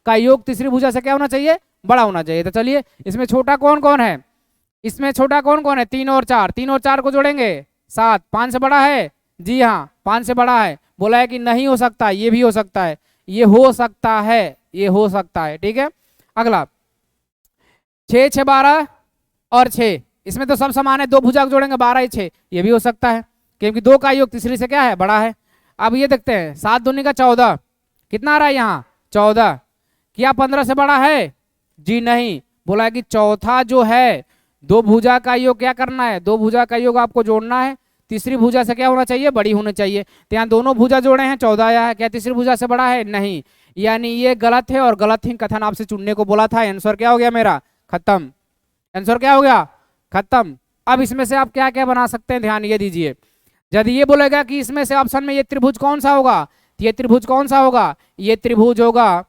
का योग तीसरी भुजा से क्या होना चाहिए, बड़ा होना चाहिए। तो चलिए इसमें छोटा कौन कौन है, इसमें छोटा कौन कौन है, 3 और 4, 3 और 4 को जोड़ेंगे 7, 5 से बड़ा है, जी हाँ 5 से बड़ा है। बोला है कि नहीं हो सकता, ये भी हो सकता है, ये हो सकता है, ये हो सकता है, ठीक है। अगला 6 6 12 और 6, इसमें तो सब समान है, दो भुजा को जोड़ेंगे 12 6, ये भी हो सकता है क्योंकि दो का योग तीसरी से क्या है, बड़ा है। अब ये देखते हैं 7 दूनी का 14, कितना आ रहा है यहाँ 14, क्या 15 से बड़ा है, जी नहीं। बोला है कि चौथा जो है दो भुजा का योग क्या करना है, दो भुजा का योग आपको जोड़ना है, तीसरी भुजा से क्या होना चाहिए, बड़ी होनी चाहिए। तो यहाँ दोनों भुजा जोड़े हैं 14 आया है, क्या तीसरी भुजा से बड़ा है, नहीं। यानी ये गलत है और गलत ही कथन आपसे चुनने को बोला था। आंसर क्या हो गया मेरा, खत्म। आंसर क्या हो गया, खत्म। अब इसमें से आप क्या क्या बना सकते हैं, ध्यान ये दीजिए। यदि ये बोलेगा कि इसमें से ऑप्शन में ये त्रिभुज कौन सा होगा, तो ये त्रिभुज कौन सा होगा, ये त्रिभुज होगा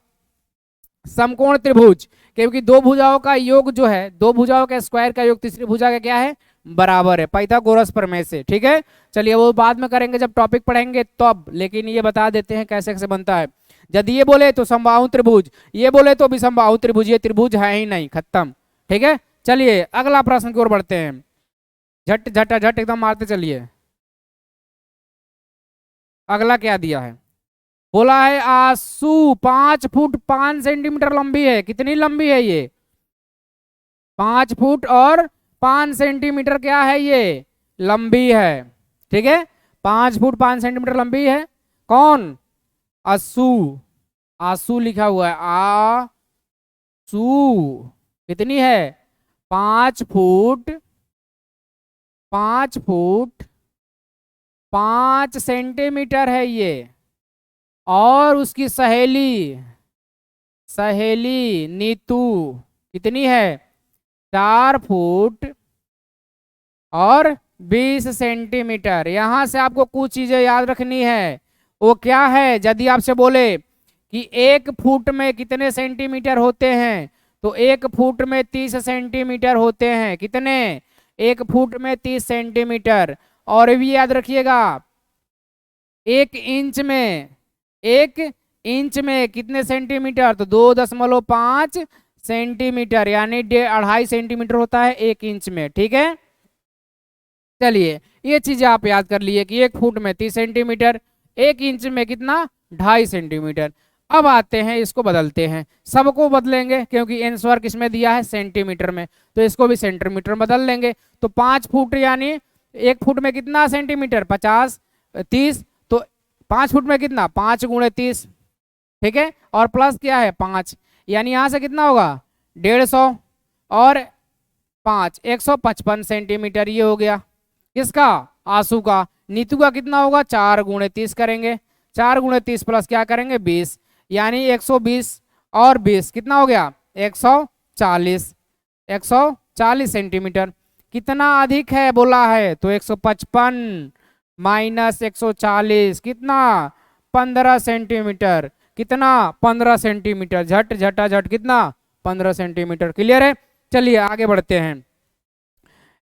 समकोण त्रिभुज, क्योंकि दो भुजाओं का योग जो है, दो भुजाओं का स्क्वायर का योग तीसरी भुजा का क्या है, बराबर है, पाइथागोरस प्रमेय से, ठीक है। चलिए वो बाद में करेंगे जब टॉपिक पढ़ेंगे तब, लेकिन ये बता देते हैं कैसे कैसे बनता है। यदि ये बोले तो समबाहु त्रिभुज, ये बोले तो विषमबाहु त्रिभुज, ये त्रिभुज है ही नहीं, खत्म, ठीक है। चलिए अगला प्रश्न की ओर बढ़ते हैं, झट झट झट एकदम मारते चलिए। अगला क्या दिया है, बोला है आंसू 5 फुट 5 सेंटीमीटर लंबी है, कितनी लंबी है ये, 5 फुट और 5 सेंटीमीटर क्या है ये, लंबी है, ठीक है। 5 फुट 5 सेंटीमीटर लंबी है, कौन, आंसू, आंसू लिखा हुआ है, आंसू कितनी है, 5 फुट 5 सेंटीमीटर है ये। और उसकी सहेली, सहेली नीतू कितनी है, 4 फुट और 20 सेंटीमीटर। यहां से आपको कुछ चीजें याद रखनी है, वो क्या है, यदि आपसे बोले कि 1 फुट में कितने सेंटीमीटर होते हैं, तो 1 फुट में 30 सेंटीमीटर होते हैं, कितने, 1 फुट में 30 सेंटीमीटर। और भी याद रखिएगा 1 इंच में, 1 इंच में कितने सेंटीमीटर, तो 2.5 सेंटीमीटर, यानी 2.5 सेंटीमीटर होता है 1 इंच में, ठीक है। चलिए ये चीजें आप याद कर लिए कि 1 फुट में 30 सेंटीमीटर, 1 इंच में कितना, 2.5 सेंटीमीटर। अब आते हैं इसको बदलते हैं, सबको बदलेंगे क्योंकि आंसर किसमें दिया है, सेंटीमीटर में, तो इसको भी सेंटीमीटर में बदल लेंगे। तो 5 फुट यानी 1 फुट में कितना सेंटीमीटर, 50 30, तो 5 फुट में कितना, 5 गुणे 30, ठीक है। और प्लस क्या है 5, यानी यहां से कितना होगा 150 और 5 155 सेंटीमीटर, ये हो गया किसका, आंसू का। नीतू का कितना होगा, 4 गुणे 30 करेंगे, 4 गुणे 30 प्लस क्या करेंगे 20, यानी 120 और 20 कितना हो गया 140 सेंटीमीटर। कितना अधिक है बोला है, तो 155 माइनस 140 कितना 15 सेंटीमीटर, कितना 15 सेंटीमीटर, झट झटा झट कितना 15 सेंटीमीटर। क्लियर है। चलिए आगे बढ़ते हैं,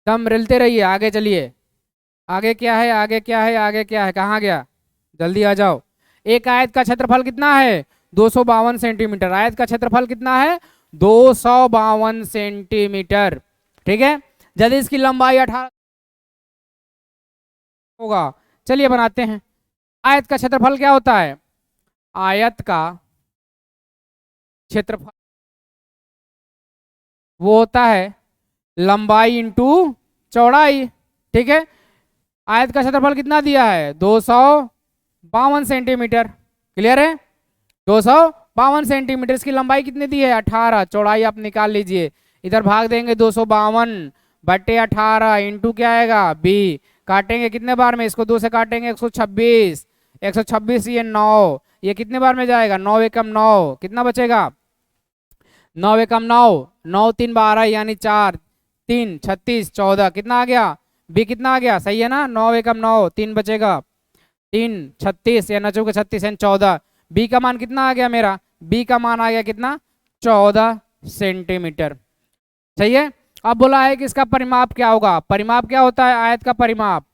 दम रिलते रहिए, आगे चलिए। आगे क्या है, आगे क्या है, आगे क्या है, कहाँ गया, जल्दी आ जाओ। एक आयत का क्षेत्रफल कितना है 252 सेंटीमीटर, आयत का क्षेत्रफल कितना है 252 सेंटीमीटर, ठीक है। यदि इसकी लंबाई 18 होगा, चलिए बनाते हैं। आयत का क्षेत्रफल क्या होता है, आयत का क्षेत्रफल वो होता है लंबाई इंटू चौड़ाई, ठीक है। आयत का क्षेत्रफल कितना दिया है 252 सेंटीमीटर, क्लियर है। 252 सेंटीमीटर, इसकी लंबाई कितनी दी है 18, चौड़ाई आप निकाल लीजिए, इधर भाग देंगे 252 बटे 18 इंटू क्या आएगा बी, काटेंगे कितने बार में, इसको 2 से काटेंगे 126, 126 ये 9, ये कितने बार में जाएगा 9 एकम 9, कितना बचेगा 9 एकम 9, 9 3 12 यानी 4, 3 36 14, कितना आ गया बी, कितना आ गया, सही है ना, 9 एकम 9, 3 बचेगा, 3 36 या नचो के 36 यानी 14, बी का मान कितना आ गया मेरा, बी का मान आ गया कितना, 14 सेंटीमीटर। सही है। अब बोला है कि इसका परिमाप क्या होगा, परिमाप क्या होता है, आयत का परिमाप,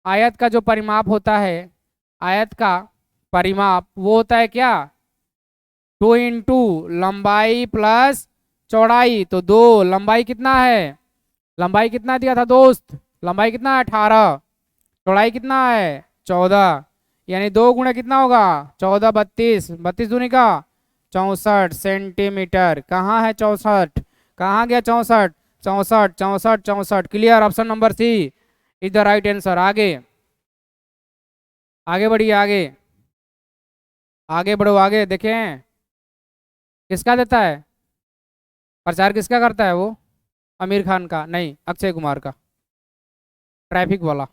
आयत का जो परिमाप होता है, आयत का परिमाप वो होता है क्या, 2 इंटू लंबाई प्लस चौड़ाई, तो 2, लंबाई कितना है, लंबाई कितना दिया था दोस्त, लंबाई कितना है 18, चौड़ाई कितना है 14, यानी 2 गुणे कितना होगा 14, 32, 32 दूनी का 64 सेंटीमीटर। कहाँ है 64, कहाँ गया 64, 64 64 64, clear, option number C is the right answer. आगे आगे बढ़िए, आगे आगे बढ़ो, आगे देखें किसका देता है प्रचार, किसका करता है वो, आमिर खान का नहीं, अक्षय कुमार का, ट्रैफिक वाला।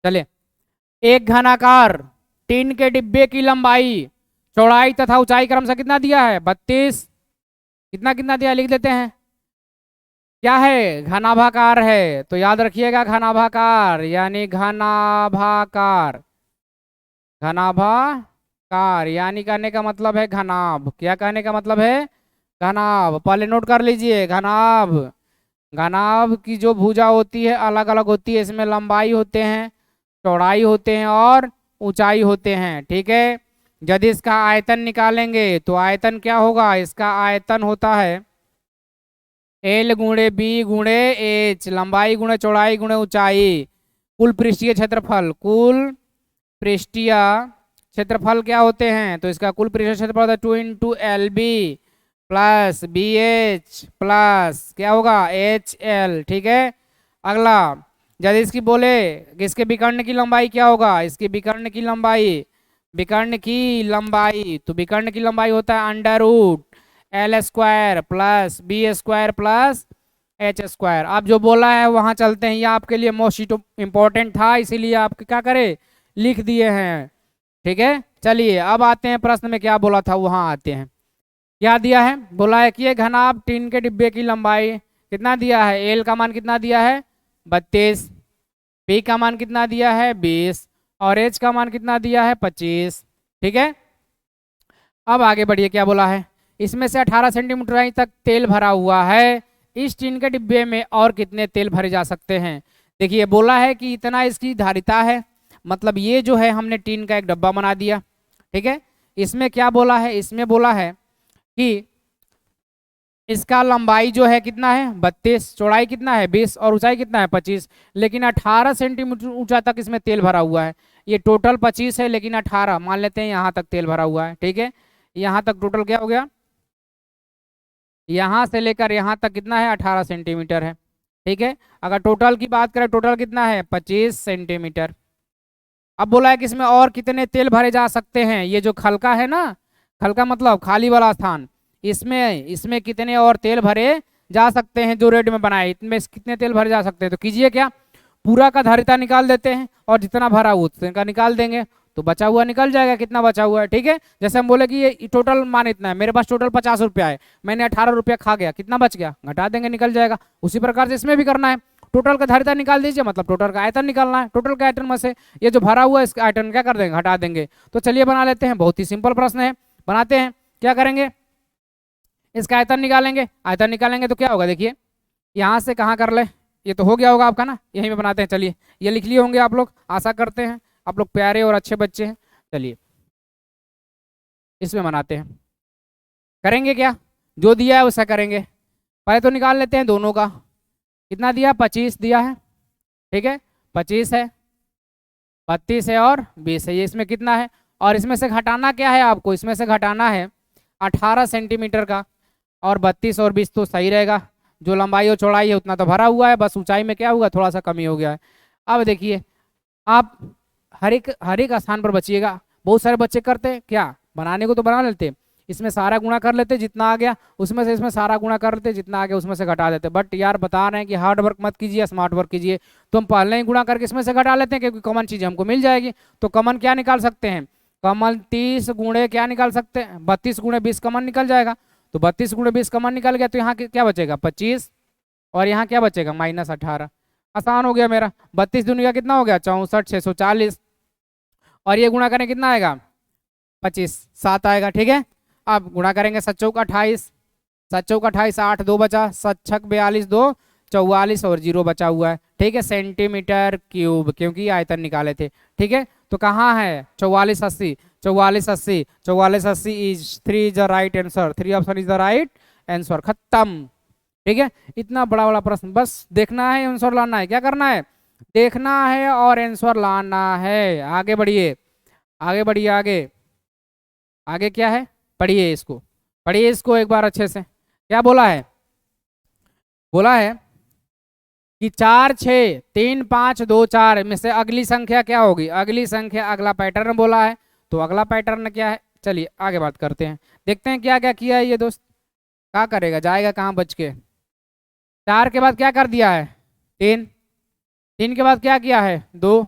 चलिए, एक घनाकार टीन के डिब्बे की लंबाई चौड़ाई तथा ऊंचाई क्रम से कितना दिया है 32, कितना कितना दिया लिख देते हैं, क्या है घनाभाकार है, तो याद रखिएगा घनाभाकार यानी घनाभाकार, घनाभाकार यानी कहने का मतलब है घनाभ, क्या कहने का मतलब है घनाभ, पहले नोट कर लीजिए घनाभ, घनाभ की जो भुजा होती है अलग अलग होती है, इसमें लंबाई होते हैं, चौड़ाई होते हैं और ऊंचाई होते हैं, ठीक है। यदि इसका आयतन निकालेंगे तो आयतन क्या होगा, इसका आयतन होता है एल गुणे बी गुणे एच, लंबाई गुणे चौड़ाई गुणे ऊंचाई, कुल पृष्ठीय क्षेत्रफल, कुल पृष्ठीय क्षेत्रफल क्या होते हैं, तो इसका कुल पृष्ठीय क्षेत्रफल होता है 2 into L B plus B H plus क्या होगा एच एल, ठीक है। अगला, यदि इसकी बोले कि इसके विकर्ण की लंबाई क्या होगा, इसकी विकर्ण की लंबाई, विकर्ण की लंबाई, तो विकर्ण की लंबाई होता है under root L square plus B square plus H square. आप जो बोला है वहां चलते हैं, ये आपके लिए मोस्ट इंपॉर्टेंट था इसीलिए आप क्या करें लिख दिए हैं, ठीक है। चलिए अब आते हैं प्रश्न में क्या बोला था, वहां आते हैं, क्या दिया है, बोला है कि ये घनाभ टीन के डिब्बे की लंबाई कितना दिया है, एल का मान कितना दिया है 32, बी का मान कितना दिया है 20 और एच का मान कितना दिया है 25, ठीक है। अब आगे बढ़िए, क्या बोला है, इसमें से 18 सेंटीमीटर तक तेल भरा हुआ है, इस टीन के डिब्बे में और कितने तेल भरे जा सकते हैं। देखिए बोला है कि इतना इसकी धारिता है, मतलब ये जो है हमने टीन का एक डब्बा बना दिया, ठीक है। इसमें क्या बोला है, इसमें बोला है कि इसका लंबाई जो है कितना है 32, चौड़ाई कितना है 20 और ऊंचाई कितना है 25, लेकिन 18 सेंटीमीटर ऊंचा तक इसमें तेल भरा हुआ है, ये टोटल 25 है लेकिन 18 मान लेते हैं यहाँ तक तेल भरा हुआ है, ठीक है। यहाँ तक टोटल क्या हो गया, यहाँ से लेकर यहाँ तक कितना है 18 सेंटीमीटर है, ठीक है। अगर टोटल की बात करें, टोटल कितना है 25 सेंटीमीटर। अब बोला है कि इसमें और कितने तेल भरे जा सकते हैं, ये जो खलका है ना, खलका मतलब खाली वाला स्थान, इसमें कितने और तेल भरे जा सकते हैं, जो रेड में बनाए इनमें कितने तेल भरे जा सकते हैं, तो कीजिए क्या, पूरा का धारिता निकाल देते हैं और जितना भरा हुआ उतने का निकाल देंगे, तो बचा हुआ निकल जाएगा कितना बचा हुआ है, ठीक है। जैसे हम बोले कि ये टोटल मान इतना है, मेरे पास टोटल 50 रुपया है, मैंने 18 रुपया खा गया, कितना बच गया घटा देंगे निकल जाएगा। उसी प्रकार से इसमें भी करना है, टोटल का धारिता निकाल दीजिए, मतलब टोटल का आयतन निकालना है, टोटल का आयतन में से ये जो भरा हुआ है इसका आयतन क्या कर देंगे हटा देंगे। तो चलिए बना लेते हैं, बहुत ही सिंपल प्रश्न है, बनाते हैं। क्या करेंगे, इसका आयतन निकालेंगे, आयतन निकालेंगे तो क्या होगा, देखिए यहाँ से कहाँ कर ले, ये तो हो गया होगा आपका ना, यहीं में बनाते हैं। चलिए ये लिख लिए होंगे आप लोग, आशा करते हैं आप लोग प्यारे और अच्छे बच्चे हैं। चलिए इसमें बनाते हैं, करेंगे क्या, जो दिया है वैसा करेंगे। पहले तो निकाल लेते हैं दोनों का, कितना दिया 25 दिया है, ठीक है 25 है, 32 है और 20 है, ये इसमें कितना है, और इसमें से घटाना क्या है आपको, इसमें से घटाना है 18 सेंटीमीटर का, और 32 और 20 तो सही रहेगा, जो लंबाई और चौड़ाई है उतना तो भरा हुआ है, बस ऊंचाई में क्या हुआ थोड़ा सा कमी हो गया है। अब देखिए आप हर एक स्थान पर बचिएगा, बहुत सारे बच्चे करते हैं क्या, बनाने को तो बना लेते, इसमें सारा गुणा कर लेते जितना आ गया, उसमें से इसमें सारा गुणा कर लेते जितना आ गया उसमें से घटा देते। बट यार बता रहे हैं कि हार्ड वर्क मत कीजिए, स्मार्ट वर्क कीजिए, तो हम पहले ही गुणा करके इसमें से घटा लेते हैं क्योंकि कॉमन चीज़ हमको मिल जाएगी। तो कॉमन क्या निकाल सकते हैं, कॉमन 30 गुणे क्या निकाल सकते हैं, 32 गुणे 20 कॉमन निकल जाएगा। तो 32 गुणे 20 कॉमन निकल गया, तो यहाँ क्या बचेगा 25, और यहाँ क्या बचेगा -18। आसान हो गया मेरा। 32 दुनिया कितना हो गया 64, 640, और ये गुणा करें कितना आएगा 25, 7 आएगा। ठीक है, अब गुणा करेंगे 7 चौक 28, 7 चौक 28, 8 2 बचा, 7 छक 42, 2 44 और 0 बचा हुआ है। ठीक है, सेंटीमीटर क्यूब, क्योंकि आयतन निकाले थे। ठीक है, तो कहाँ है 44 80, 44 80, 44 80 is 3 is the right answer, 3 option is the right answer. खत्म। ठीक है, इतना बड़ा बड़ा प्रश्न, बस देखना है आंसर लाना है। क्या करना है, देखना है और आंसर लाना है। आगे बढ़िए, आगे बढ़िए, आगे आगे क्या है, पढ़िए इसको, पढ़िए इसको एक बार अच्छे से। क्या बोला है, बोला है कि 4 6 3 5 2 4 में से अगली संख्या क्या होगी, अगली संख्या, अगला पैटर्न बोला है। तो अगला पैटर्न क्या है, चलिए आगे बात करते हैं, देखते हैं क्या क्या किया है ये दोस्त। क्या करेगा, जाएगा कहाँ बच के। 4 के बाद क्या कर दिया है 3, 3 के बाद क्या किया है 2,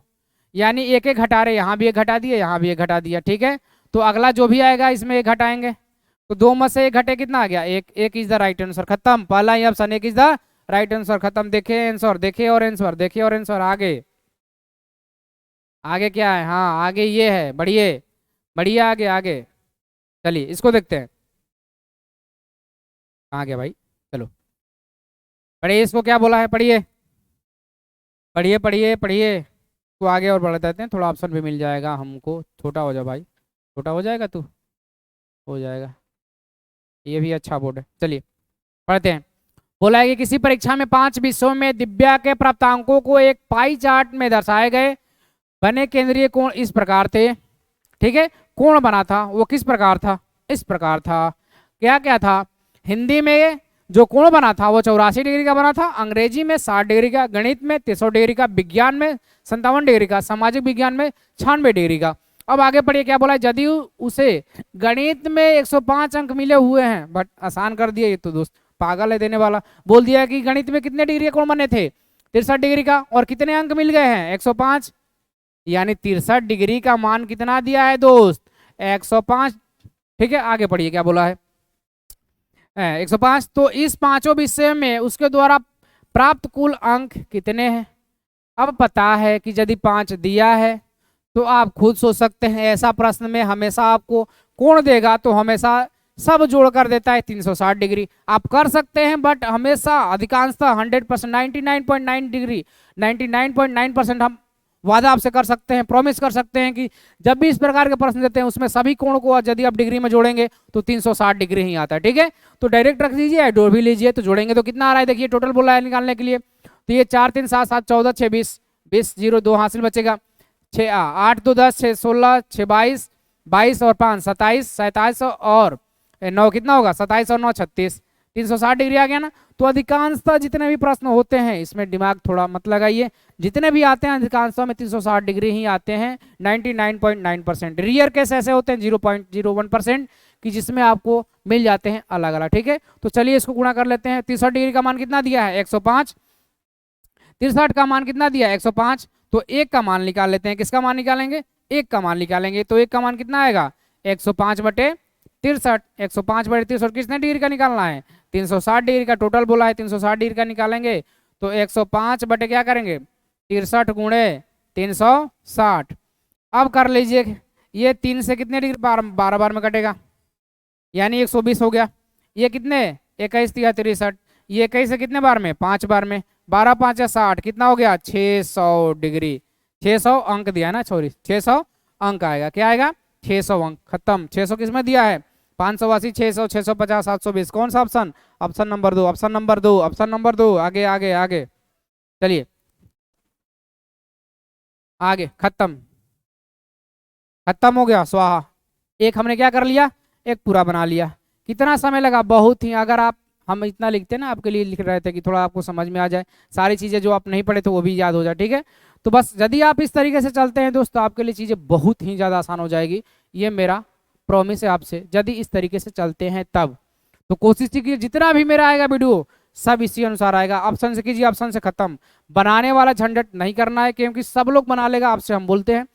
यानी एक एक घटा रहे, यहाँ भी एक घटा दिया, यहाँ भी एक घटा दिया। ठीक है, तो अगला जो भी आएगा इसमें एक घटाएंगे, तो 2 में से एक घटे कितना आ गया, एक, एक इज द राइट आंसर। खत्म, पहला ही ऑप्शन एक इज द राइट आंसर। खत्म। देखे आंसर, देखे और आंसर, देखे और आंसर। आगे आगे क्या है, हाँ आगे ये है, बढ़िए बढ़िया, आगे आगे चलिए इसको देखते हैं। कहाँ गया भाई, चलो पढ़िए इसको, क्या बोला है, पढ़िए पढ़िए पढ़िए पढ़िए। तो आगे और बढ़ जाते हैं, थोड़ा ऑप्शन भी मिल जाएगा हमको। छोटा हो जा भाई, छोटा हो जाएगा तू, हो जाएगा। ये भी अच्छा बोर्ड है, चलिए पढ़ते हैं। बोला है कि किसी परीक्षा में 5 विषयों में दिव्या के प्राप्तांकों को एक पाई चार्ट में दर्शाए गए बने केंद्रीय कोण इस प्रकार थे। ठीक है, कोण बना था वो किस प्रकार था, इस प्रकार था। क्या क्या था, हिंदी में जो कोण बना था वो 84 डिग्री का बना था, अंग्रेजी में 60 डिग्री का, गणित में 63 डिग्री का, विज्ञान में 57 डिग्री का, सामाजिक विज्ञान में 96 डिग्री का। अब आगे पढ़िए क्या बोला है, यदि उसे गणित में 105 अंक मिले हुए हैं, बट आसान कर दिया ये तो दोस्त, पागल है देने वाला। बोल दिया कि गणित में कितने डिग्री के कोण बने थे 63 डिग्री का, और कितने अंक मिल गए हैं 105, यानी 63 डिग्री का मान कितना दिया है दोस्त 105। ठीक है, आगे पढ़िए क्या बोला है 105। तो इस पांचों विषय में उसके द्वारा प्राप्त कुल अंक कितने हैं। अब पता है कि यदि 5 दिया है तो आप खुद सोच सकते हैं, ऐसा प्रश्न में हमेशा आपको कोण देगा तो हमेशा सब जोड़ कर देता है 360 डिग्री। आप कर सकते हैं, बट हमेशा अधिकांशतः 100%, 99.9 डिग्री, 99.9% हम वादा आपसे कर सकते हैं, प्रॉमिस कर सकते हैं कि जब भी इस प्रकार के प्रश्न देते हैं उसमें सभी कोण को यदि आप डिग्री में जोड़ेंगे तो 360 डिग्री ही आता है। ठीक है, तो डायरेक्ट रख दीजिए, जोड़ भी लीजिए, तो जोड़ेंगे तो कितना आ रहा है देखिए, टोटल बोला है निकालने के लिए। तो ये 4 3 7 7 14 6 20, 20 0 2 हासिल बचेगा, 6 8 2 10 6 16 6 22, 22 और 5 27, 27 और 9 कितना होगा 27 और 9 36, 360 डिग्री आ गया ना। तो अधिकांशतः जितने भी प्रश्न होते हैं इसमें दिमाग थोड़ा मत लगाइए, जितने भी आते हैं अधिकांशतः में 360 डिग्री ही आते हैं 99.9%। रियर केस ऐसे होते हैं 0.01% कि जिसमें आपको मिल जाते हैं अलग अलग। ठीक है, तो चलिए इसको गुणा कर लेते हैं। 63 डिग्री का मान कितना दिया है 105, 63 का मान कितना दिया है 105, तो एक का मान निकाल लेते हैं। किसका मान निकालेंगे, एक का मान निकालेंगे, तो एक का मान कितना आएगा 105 बटे 63, 105 बटे 63 कितने डिग्री का निकालना है 360 डिग्री का, टोटल बोला है 360 डिग्री का निकालेंगे। तो 105 बटे क्या करेंगे 63 गुणे 360। अब कर लीजिए, ये 3 से कितने डिग्री 12 बार में कटेगा, यानी 120 हो गया। ये कितने 21 या 63, ये 21 से कितने बार में 5 बार में, 12 5 या 60 कितना हो गया 600 डिग्री, 600 अंक दिया है ना, सॉरी 600 अंक आएगा। क्या आएगा 600 अंक। खत्म। 600 किसमें दिया है 580, 600, 650, 720, कौन सा option, option number 2, option number 2, option number 2। आगे आगे आगे चलिए आगे, खत्म, खत्म हो गया, स्वाहा। एक हमने क्या कर लिया, एक पूरा बना लिया। कितना समय लगा, बहुत ही। अगर आप, हम इतना लिखते ना आपके लिए लिख रहे थे कि थोड़ा आपको समझ में आ जाए, सारी चीजें जो आप नहीं पढ़े तो वो भी याद हो जाए। ठीक है, तो बस यदि आप इस तरीके से चलते हैं दोस्तों आपके लिए चीजें बहुत ही ज्यादा आसान हो जाएगी, ये मेरा प्रॉमिस है आपसे। यदि इस तरीके से चलते हैं तब तो कोशिश कीजिए जितना भी मेरा आएगा वीडियो सब इसी अनुसार आएगा। ऑप्शन से कीजिए, ऑप्शन से खत्म। बनाने वाला झंझट नहीं करना है, क्योंकि सब लोग बना लेगा, आपसे हम बोलते हैं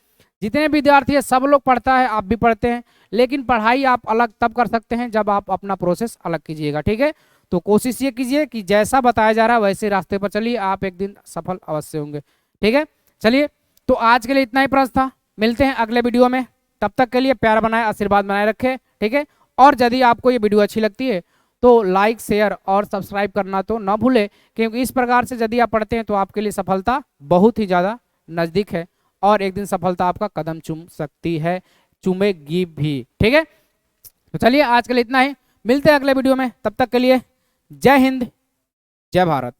जितने विद्यार्थी है सब लोग पढ़ता है, आप भी पढ़ते हैं, लेकिन पढ़ाई आप अलग तब कर सकते हैं जब आप अपना प्रोसेस अलग कीजिएगा। ठीक है, तो कोशिश ये कीजिए कि जैसा बताया जा रहा है वैसे रास्ते पर चलिए, आप एक दिन सफल अवश्य होंगे। ठीक है, चलिए, तो आज के लिए इतना ही प्रश्न था, मिलते हैं अगले वीडियो में, तब तक के लिए प्यार बनाए, आशीर्वाद बनाए रखे। ठीक है, और यदि आपको ये वीडियो अच्छी लगती है तो लाइक, शेयर और सब्सक्राइब करना तो ना भूले, क्योंकि इस प्रकार से यदि आप पढ़ते हैं तो आपके लिए सफलता बहुत ही ज़्यादा नज़दीक है, और एक दिन सफलता आपका कदम चूम सकती है, चूमेगी भी। ठीक है, तो चलिए आज के लिए इतना ही, मिलते हैं अगले वीडियो में, तब तक के लिए जय हिंद, जय भारत।